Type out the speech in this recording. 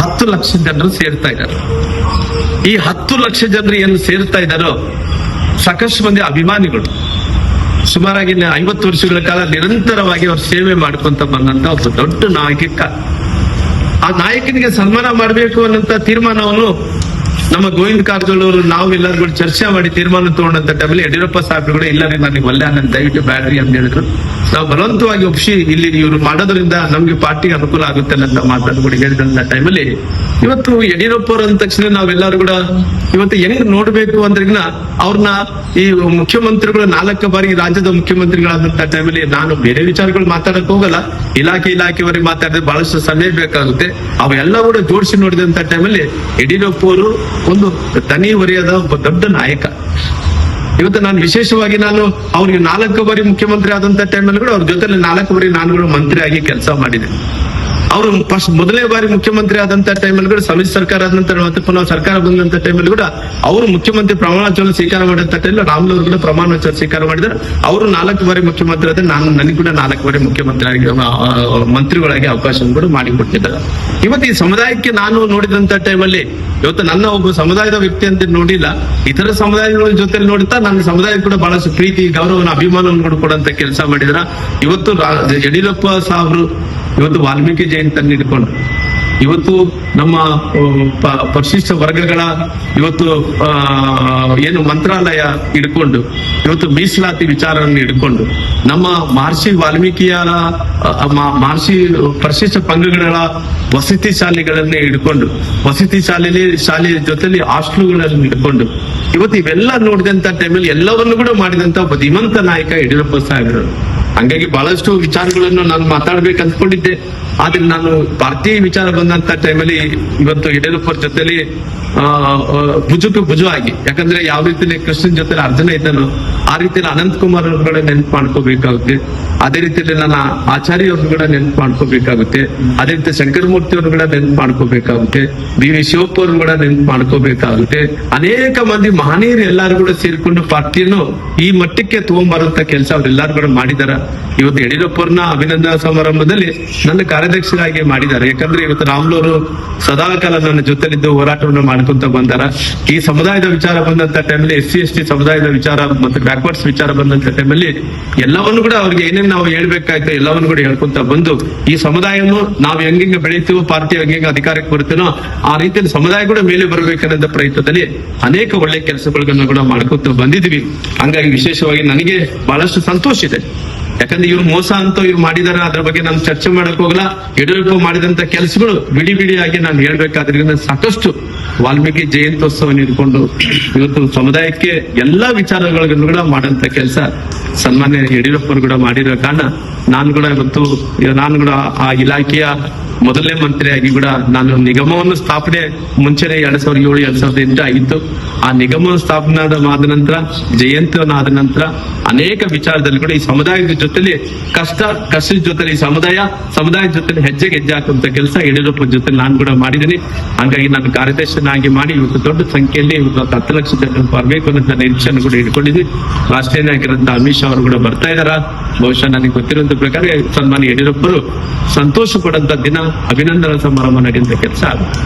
10 ಲಕ್ಷ ಜನರು ಸೇರ್ತಾ ಇದ್ದಾರೆ. ಈ 10 ಲಕ್ಷ ಜನರು ಏನು ಸೇರ್ತಾ ಇದ್ದಾರೋ ಸಾಕಷ್ಟು ಮಂದಿ ಅಭಿಮಾನಿಗಳು, ಸುಮಾರಾಗಿ 50 ವರ್ಷಗಳ ಕಾಲ ನಿರಂತರವಾಗಿ ಅವ್ರ ಸೇವೆ ಮಾಡ್ಕೊಂತ ಬಂದಂತ ಒಬ್ಬ ದೊಡ್ಡ ನಾಯಕ. ಆ ನಾಯಕನಿಗೆ ಸನ್ಮಾನ ಮಾಡಬೇಕು ಅನ್ನೋಂತ ತೀರ್ಮಾನವನ್ನು ನಮ್ಮ ಗೋವಿಂದ ಕಾರಜೋಳ ಅವರು ನಾವು ಎಲ್ಲರೂ ಚರ್ಚೆ ಮಾಡಿ ತೀರ್ಮಾನ ತಗೊಂಡಂತ ಟೈಮಲ್ಲಿ ಯಡಿಯೂರಪ್ಪ ಸಾಹೇಬ್ರು ಇಲ್ಲ ರೀ ನನಗೆ ಒಳ್ಳೆ ನನ್ನ ದಯವಿಟ್ಟು ಬ್ಯಾಡ್ರಿ ಅಂತ ಹೇಳಿದ್ರು. ನಾವು ಬಲವಂತವಾಗಿ ಒಪ್ಪಿಸಿ ಇಲ್ಲಿ ಇವರು ಮಾಡೋದ್ರಿಂದ ನಮ್ಗೆ ಪಾರ್ಟಿಗೆ ಅನುಕೂಲ ಆಗುತ್ತೆ ಅಂತ ಮಾತನ್ನು ಕೂಡ ಹೇಳಿದಂತ ಟೈಮಲ್ಲಿ ಇವತ್ತು ಯಡಿಯೂರಪ್ಪ ಅವ್ರ ಅಂದ ತಕ್ಷಣ ನಾವೆಲ್ಲರೂ ಕೂಡ ಇವತ್ತು ಹೆಂಗ್ ನೋಡ್ಬೇಕು ಅಂದ್ರಿಗಿನ ಅವ್ರನ್ನ ಈ ಮುಖ್ಯಮಂತ್ರಿಗಳು 4 ಬಾರಿ ರಾಜ್ಯದ ಮುಖ್ಯಮಂತ್ರಿಗಳಾದಂತ ಟೈಮಲ್ಲಿ ನಾನು ಬೇರೆ ವಿಚಾರಗಳು ಮಾತಾಡಕ್ ಹೋಗಲ್ಲ, ಇಲಾಖೆವರೆಗೆ ಮಾತಾಡಿದ್ರೆ ಬಹಳಷ್ಟು ಸಮಯ ಬೇಕಾಗುತ್ತೆ. ಅವೆಲ್ಲ ಕೂಡ ಜೋಡಿಸಿ ನೋಡಿದಂತ ಟೈಮಲ್ಲಿ ಯಡಿಯೂರಪ್ಪ ಅವರು ಒಂದು ದನಿ ಒರೆಯದ ಒಬ್ಬ ದೊಡ್ಡ ನಾಯಕ. ಇವತ್ತು ನಾನು ವಿಶೇಷವಾಗಿ ಅವ್ರಿಗೆ 4 ಬಾರಿ ಮುಖ್ಯಮಂತ್ರಿ ಆದಂತ ಟೈಮಲ್ಲಿ ಕೂಡ ಅವ್ರ ಜೊತೆ 4 ಬಾರಿ ನಾನು ಕೂಡ ಮಂತ್ರಿ ಆಗಿ ಕೆಲಸ ಮಾಡಿದೆ. ಅವರು ಮೊದಲನೇ ಬಾರಿ ಮುಖ್ಯಮಂತ್ರಿ ಆದಂತ ಟೈಮಲ್ಲಿ ಕೂಡ ಸಮ್ಮಿಶ್ರ ಸರ್ಕಾರ ಆದ ನಂತರ ಮತ್ತೆ ಪುನಃ ಸರ್ಕಾರ ಬಂದಂತ ಟೈಮಲ್ಲಿ ಕೂಡ ಅವರು ಮುಖ್ಯಮಂತ್ರಿ ಪ್ರಮಾಣ ವಚನ ಸ್ವೀಕಾರ ಮಾಡಿದಂತ ಟೈಮಲ್ಲಿ ರಾಮುಲು ಅವರು ಕೂಡ ಪ್ರಮಾಣ ವಚನ ಸ್ವೀಕಾರ ಮಾಡಿದ್ರೆ ಅವರು 4 ಬಾರಿ ಮುಖ್ಯಮಂತ್ರಿ ಆದ್ರೆ ನನಗೆ ಕೂಡ 4 ಬಾರಿ ಮುಖ್ಯಮಂತ್ರಿ ಆಗಿ ಮಂತ್ರಿಗಳಾಗಿ ಅವಕಾಶ ಕೂಡ ಮಾಡಿಕೊಟ್ಟಿದ್ದಾರೆ. ಇವತ್ತು ಈ ಸಮುದಾಯಕ್ಕೆ ನಾನು ನೋಡಿದಂತ ಟೈಮಲ್ಲಿ ಇವತ್ತು ನನ್ನ ಒಬ್ಬ ಸಮುದಾಯದ ವ್ಯಕ್ತಿ ಅಂತ ನೋಡಿಲ್ಲ, ಇತರ ಸಮುದಾಯಗಳ ಜೊತೆ ನೋಡುತ್ತಾ ನನ್ನ ಸಮುದಾಯ ಕೂಡ ಬಹಳಷ್ಟು ಪ್ರೀತಿ ಗೌರವನ ಅಭಿಮಾನವನ್ನು ಕೊಡುವಂತ ಕೆಲಸ ಮಾಡಿದ್ರ. ಇವತ್ತು ಯಡಿಯೂರಪ್ಪ ಸಾಹೇಬರು ಇವತ್ತು ವಾಲ್ಮೀಕಿ ಜಯಂತಿಯನ್ನು ಹಿಡ್ಕೊಂಡು ಇವತ್ತು ನಮ್ಮ ಪರಿಶಿಷ್ಟ ವರ್ಗಗಳ ಇವತ್ತು ಏನು ಮಂತ್ರಾಲಯ ಹಿಡ್ಕೊಂಡು ಇವತ್ತು ಮೀಸಲಾತಿ ವಿಚಾರವನ್ನು ಹಿಡ್ಕೊಂಡು ನಮ್ಮ ಮಹರ್ಷಿ ವಾಲ್ಮೀಕಿಯರ ಮಹರ್ಷಿ ಪರಿಶಿಷ್ಟ ಪಂಗಡಗಳ ವಸತಿ ಶಾಲೆಗಳನ್ನೇ ಹಿಡ್ಕೊಂಡು ವಸತಿ ಶಾಲೆಯ ಜೊತೆಲಿ ಹಾಸ್ಟೆಲ್ಗಳನ್ನು ಹಿಡ್ಕೊಂಡು ಇವತ್ತು ಇವೆಲ್ಲ ನೋಡಿದಂತ ಟೈಮಲ್ಲಿ ಎಲ್ಲವನ್ನು ಕೂಡ ಮಾಡಿದಂತ ಒಬ್ಬ ಧೀಮಂತ ನಾಯಕ ಯಡಿಯೂರಪ್ಪ ಸಾಹೇಬರು. ಹಂಗಾಗಿ ಬಹಳಷ್ಟು ವಿಚಾರಗಳನ್ನು ನಾನು ಮಾತಾಡ್ಬೇಕು ಅಂದ್ಕೊಂಡಿದ್ದೆ, ಆದ್ರೆ ನಾನು ಪಾರ್ಟಿ ವಿಚಾರ ಬಂದಂತ ಟೈಮಲ್ಲಿ ಇವತ್ತು ಯಡಿಯೂರಪ್ಪ ಜೊತೆಲಿ ಭುಜಕ್ಕೂ ಭುಜ ಆಗಿ, ಯಾಕಂದ್ರೆ ಯಾವ ರೀತಿಯಲ್ಲಿ ಕೃಷ್ಣನ್ ಜೊತೆ ಅರ್ಜುನ ಇದ್ದಾನೋ ಆ ರೀತಿಯಲ್ಲಿ ಅನಂತ್ ಕುಮಾರ್ ಅವ್ರ ಕೂಡ ನೆನ್ಪು ಮಾಡ್ಕೋಬೇಕಾಗುತ್ತೆ, ಅದೇ ರೀತಿಯಲ್ಲಿ ನನ್ನ ಆಚಾರ್ಯ ಅವ್ರನ್ನ ಕೂಡ ನೆನ್ಪು ಮಾಡ್ಕೋಬೇಕಾಗುತ್ತೆ, ಅದೇ ರೀತಿ ಶಂಕರಮೂರ್ತಿ ಅವ್ರನ್ನ ಕೂಡ ನೆನ್ಪು ಮಾಡ್ಕೋಬೇಕಾಗುತ್ತೆ, ಬಿ ವಿ ಶಿವಪ್ಪ ಅವ್ರನ್ನ ಕೂಡ ನೆನ್ಪು ಮಾಡ್ಕೋಬೇಕಾಗುತ್ತೆ. ಅನೇಕ ಮಂದಿ ಮಹನೀಯರು ಎಲ್ಲಾರು ಕೂಡ ಸೇರ್ಕೊಂಡು ಪಾರ್ಟಿಯನ್ನು ಈ ಮಟ್ಟಕ್ಕೆ ತಗೊಂಡ್ಬರುವಂತ ಕೆಲಸ ಅವ್ರೆಲ್ಲಾರು ಕೂಡ ಮಾಡಿದಾರ. ಇವತ್ತು ಯಡಿಯೂರಪ್ಪ ಅವ್ರನ್ನ ಅಭಿನಂದನಾ ಸಮಾರಂಭದಲ್ಲಿ ನನ್ನ ಕಾರ್ಯದರ್ಶಿಯಾಗಿ ಮಾಡಿದ್ದಾರೆ. ಯಾಕಂದ್ರೆ ಇವತ್ತು ರಾಮುಲು ಅವರು ಸದಾಕಾಲ ನನ್ನ ಜೊತೆಲಿದ್ದು ಹೋರಾಟವನ್ನು ಮಾಡ್ಕೊಂತ ಬಂದಾರ. ಈ ಸಮುದಾಯದ ವಿಚಾರ ಬಂದಂತ ಟೈಮಲ್ಲಿ SC/ST ಸಮುದಾಯದ ವಿಚಾರ ಮತ್ತೆ ಬ್ಯಾಕ್ವರ್ಡ್ಸ್ ವಿಚಾರ ಬಂದಂತ ಟೈಮಲ್ಲಿ ಎಲ್ಲವನ್ನು ಕೂಡ ಅವ್ರಿಗೆ ಏನೇನು ನಾವು ಹೇಳ್ಬೇಕಾಯ್ತು ಎಲ್ಲವನ್ನು ಕೂಡ ಹೇಳ್ಕೊಂತ ಬಂದು ಈ ಸಮುದಾಯವನ್ನು ನಾವು ಹೆಂಗೆ ಬೆಳೀತೀವೋ ಪಾರ್ಟಿ ಹೆಂಗೆ ಅಧಿಕಾರಕ್ಕೆ ಬರ್ತೇನೋ ಆ ರೀತಿಯಲ್ಲಿ ಸಮುದಾಯ ಕೂಡ ಮೇಲೆ ಬರಬೇಕನ್ನೋ ಪ್ರಯತ್ನದಲ್ಲಿ ಅನೇಕ ಒಳ್ಳೆ ಕೆಲಸಗಳನ್ನ ಕೂಡ ಮಾಡ್ಕೊಂತ ಬಂದಿದ್ವಿ. ಹಂಗಾಗಿ ವಿಶೇಷವಾಗಿ ನನಗೆ ಬಹಳಷ್ಟು ಸಂತೋಷ ಇದೆ. ಯಾಕಂದ್ರೆ ಇವ್ರು ಮೋಸ ಅಂತ ಇವ್ರು ಮಾಡಿದಾರ, ಅದ್ರ ಬಗ್ಗೆ ನಾನು ಚರ್ಚೆ ಮಾಡಕ್ ಹೋಗಲ್ಲ. ಯಡಿಯೂರಪ್ಪ ಮಾಡಿದಂತ ಕೆಲಸಗಳು ಬಿಡಿಯಾಗಿ ನಾನು ಹೇಳ್ಬೇಕಾದ್ರಿಂದ ಸಾಕಷ್ಟು ವಾಲ್ಮೀಕಿ ಜಯಂತ್ಯೋತ್ಸವವನ್ನು ಇಟ್ಕೊಂಡು ಇವತ್ತು ಸಮುದಾಯಕ್ಕೆ ಎಲ್ಲಾ ವಿಚಾರಗಳನ್ನು ಕೂಡ ಮಾಡಂತ ಕೆಲಸ ಸನ್ಮಾನ್ಯ ಯಡಿಯೂರಪ್ಪರು ಕೂಡ ಮಾಡಿರೋ ಕಾರಣ ನಾನು ಕೂಡ ಆ ಇಲಾಖೆಯ ಮೊದಲನೇ ಮಂತ್ರಿಯಾಗಿ ಕೂಡ ನಾನು ನಿಗಮವನ್ನು ಸ್ಥಾಪನೆ ಮುಂಚೆನೆ 2007-2008 ಆಗಿತ್ತು. ಆ ನಿಗಮ ಸ್ಥಾಪನೆ ಆದ ನಂತರ ಜಯಂತಿಯನ್ನಾದ ನಂತರ ಅನೇಕ ವಿಚಾರದಲ್ಲಿ ಕೂಡ ಈ ಸಮುದಾಯದ ಜೊತೆಲಿ ಕಷ್ಟದ ಜೊತೆಲಿ ಸಮುದಾಯದ ಜೊತೆ ಹೆಜ್ಜೆ ಹಾಕುವಂತ ಕೆಲಸ ಯಡಿಯೂರಪ್ಪ ಜೊತೆ ನಾನು ಕೂಡ ಮಾಡಿದ್ದೀನಿ. ಹಾಗಾಗಿ ನಾನು ಕಾರ್ಯದರ್ಶನಾಗಿ ಮಾಡಿ ಇವತ್ತು ದೊಡ್ಡ ಸಂಖ್ಯೆಯಲ್ಲಿ ಇವತ್ತು 10 ಲಕ್ಷ ಜನ ಬರಬೇಕು ಅನ್ನೋ ನಿರೀಕ್ಷೆಯನ್ನು ಕೂಡ ಇಟ್ಕೊಂಡಿದ್ವಿ. ರಾಷ್ಟ್ರೀಯ ನಾಯಕರಂತ ಅಮಿತ್ ಶಾ ಅವರು ಕೂಡ ಬರ್ತಾ ಇದಾರ. ಬಹುಶಃ ನನಗೆ ಗೊತ್ತಿರುವಂತ ಪ್ರಕಾರ ಸನ್ಮಾನ್ಯ ಯಡಿಯೂರಪ್ಪರು ಸಂತೋಷ ಪಡುವಂತ ದಿನ ಅಭಿನಂದನಾ ಸಮಾರಂಭ ನಡೆಯುವಂತ ಕೆಲಸ ಆಗುತ್ತೆ.